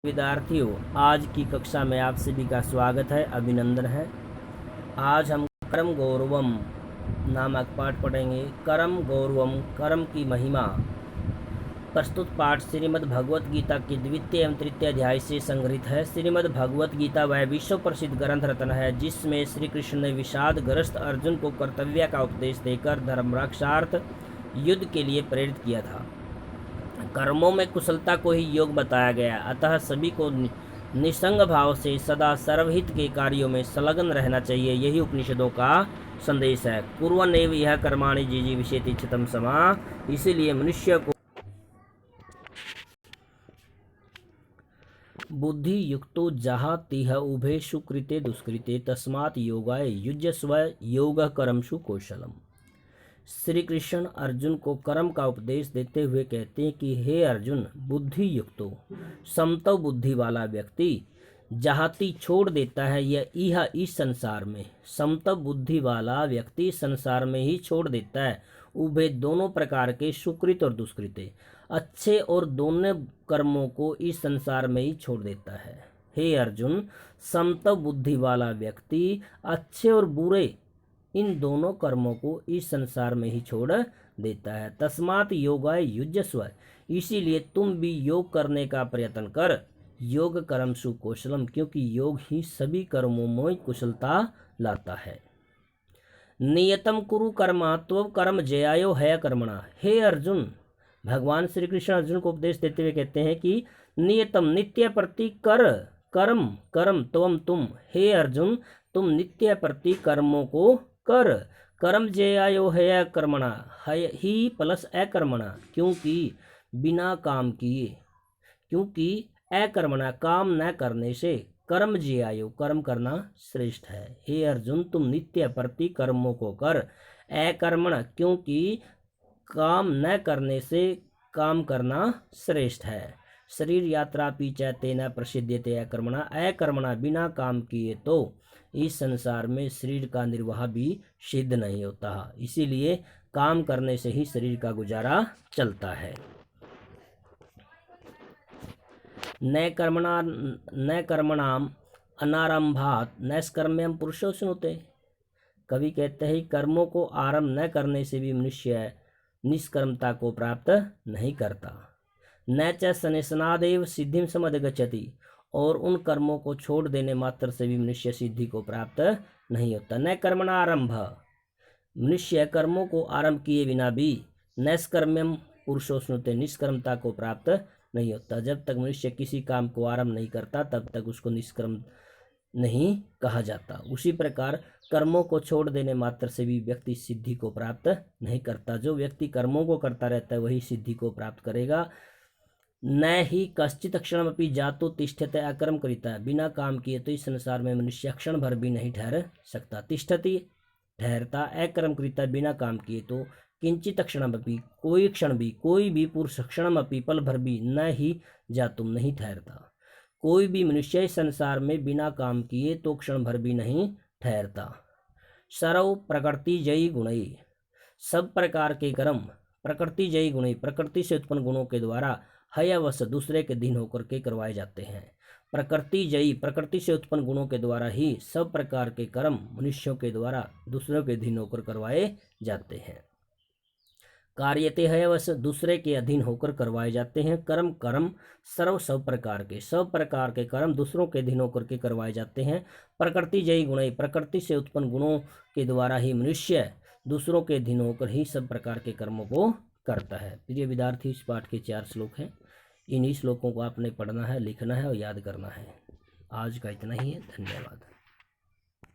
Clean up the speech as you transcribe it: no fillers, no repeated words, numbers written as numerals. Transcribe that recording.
विद्यार्थियों, आज की कक्षा में आप सभी का स्वागत है, अभिनंदन है। आज हम कर्म गौरवम नामक पाठ पढ़ेंगे। कर्म गौरवम, कर्म की महिमा। प्रस्तुत पाठ श्रीमद् भगवत गीता के द्वितीय एवं तृतीय अध्याय से संग्रहित है। श्रीमद् भगवत गीता वह विश्व प्रसिद्ध ग्रंथ रत्न है जिसमें श्री कृष्ण ने विषादग्रस्त अर्जुन को कर्तव्य का उपदेश देकर धर्मरक्षार्थ युद्ध के लिए प्रेरित किया था। कर्मों में कुशलता को ही योग बताया गया, अतः सभी को निसंग भाव से सदा सर्वहित के कार्यों में संलग्न रहना चाहिए। यही उपनिषदों का संदेश है। कुर्वन्नेव यह कर्माणि जीविषेति चितम समा। इसीलिए मनुष्य को बुद्धि युक्तो जहाँ तिह उभे सुकृते दुष्कृते तस्मात् योगाय युज्यस्व योग कर्मसु कौशलम। श्री कृष्ण अर्जुन को कर्म का उपदेश देते हुए कहते हैं कि हे अर्जुन, बुद्धि युक्तो, समत्व बुद्धि वाला व्यक्ति जहाती छोड़ देता है यह इस संसार में। समत्व बुद्धि वाला व्यक्ति संसार में ही छोड़ देता है उभे दोनों प्रकार के सुकृत और दुष्कृते, अच्छे और दोनों कर्मों को इस संसार में ही छोड़ देता है। हे अर्जुन, समत्व बुद्धि वाला व्यक्ति अच्छे और बुरे इन दोनों कर्मों को इस संसार में ही छोड़ देता है। तस्मात् योगाय युज्यस्व, इसीलिए तुम भी योग करने का प्रयत्न कर। योग कर्मसु कौशलम, क्योंकि योग ही सभी कर्मों में कुशलता लाता है। नियतम कुरु कर्मा त्व कर्म जयायो है कर्मणा। हे अर्जुन, भगवान श्री कृष्ण अर्जुन को उपदेश देते हुए कहते हैं कि नियतम, नित्य प्रति कर कर्म कर्म त्वम तुम। हे अर्जुन, तुम नित्य प्रति कर्मों को कर। कर्म जयायो है कर्मणा, ही प्लस अकर्मणा, क्योंकि बिना काम किए, क्योंकि अकर्मणा काम न करने से कर्म जयायो कर्म करना श्रेष्ठ है। हे अर्जुन, तुम नित्य प्रति कर्मों को कर। अकर्मण, क्योंकि काम न करने से काम करना श्रेष्ठ है। शरीर यात्रा पीछा तेना प्रसिद्ध्यते अकर्मणा। अकर्मणा, बिना काम किए तो इस संसार में शरीर का निर्वाह भी सिद्ध नहीं होता। इसीलिए काम करने से ही शरीर का गुजारा चलता है। न कर्मणाम अनारंभात नैष्कर्म्यम पुरुषो सुनते। कवि कहते हैं कर्मों को आरंभ न करने से भी मनुष्य निष्कर्मता को प्राप्त नहीं करता। न च सनेसनादेव सिद्धिम समधिगच्छति, और उन कर्मों को छोड़ देने मात्र से भी मनुष्य सिद्धि को प्राप्त नहीं होता। न कर्मणा आरंभ, मनुष्य कर्मों को आरंभ किए बिना भी नैष्कर्म्यम पुरुषो स्नुते, निष्कर्मता को प्राप्त नहीं होता। जब तक मनुष्य किसी काम को आरंभ नहीं करता तब तक उसको निष्कर्म नहीं कहा जाता। उसी प्रकार कर्मों को छोड़ देने मात्र से भी व्यक्ति सिद्धि को प्राप्त नहीं करता। जो व्यक्ति कर्मों को करता रहता है वही सिद्धि को प्राप्त करेगा। न ही कश्चित क्षणमपि जातो तिष्ठते अकर्म करिता, बिना काम किए तो इस संसार में मनुष्य क्षण भर भी नहीं ठहर सकता। तिष्ठति ठहरता, अकर्म करिता बिना काम किए तो किंचित क्षणमपि, कोई क्षण भी, कोई भी पुरुष क्षणमपि पल भर भी न ही जातुम नहीं ठहरता। कोई भी मनुष्य इस संसार में बिना काम किए तो क्षण भर भी नहीं ठहरता। सर्व प्रकृति जयी गुणई, सब प्रकार के कर्म प्रकृति जयी गुणई, प्रकृति से उत्पन्न गुणों के द्वारा हयावश दूसरे के अधीन होकर के करवाए जाते हैं। प्रकृति जयी, प्रकृति से उत्पन्न गुणों के द्वारा ही सब प्रकार के कर्म मनुष्यों के द्वारा दूसरों के अधीन होकर करवाए जाते हैं। कार्यते हयावश, दूसरे के अधीन होकर करवाए जाते हैं। कर्म कर्म सर्व, सब प्रकार के कर्म दूसरों के अधीन होकर के करवाए जाते हैं। प्रकृति जयी गुण, प्रकृति से उत्पन्न गुणों के द्वारा ही मनुष्य दूसरों के अधीन होकर ही सब प्रकार के कर्मों को करता है। प्रिय विद्यार्थी, इस पाठ के 4 श्लोक हैं। इन्हीं श्लोकों को आपने पढ़ना है, लिखना है और याद करना है। आज का इतना ही है। धन्यवाद।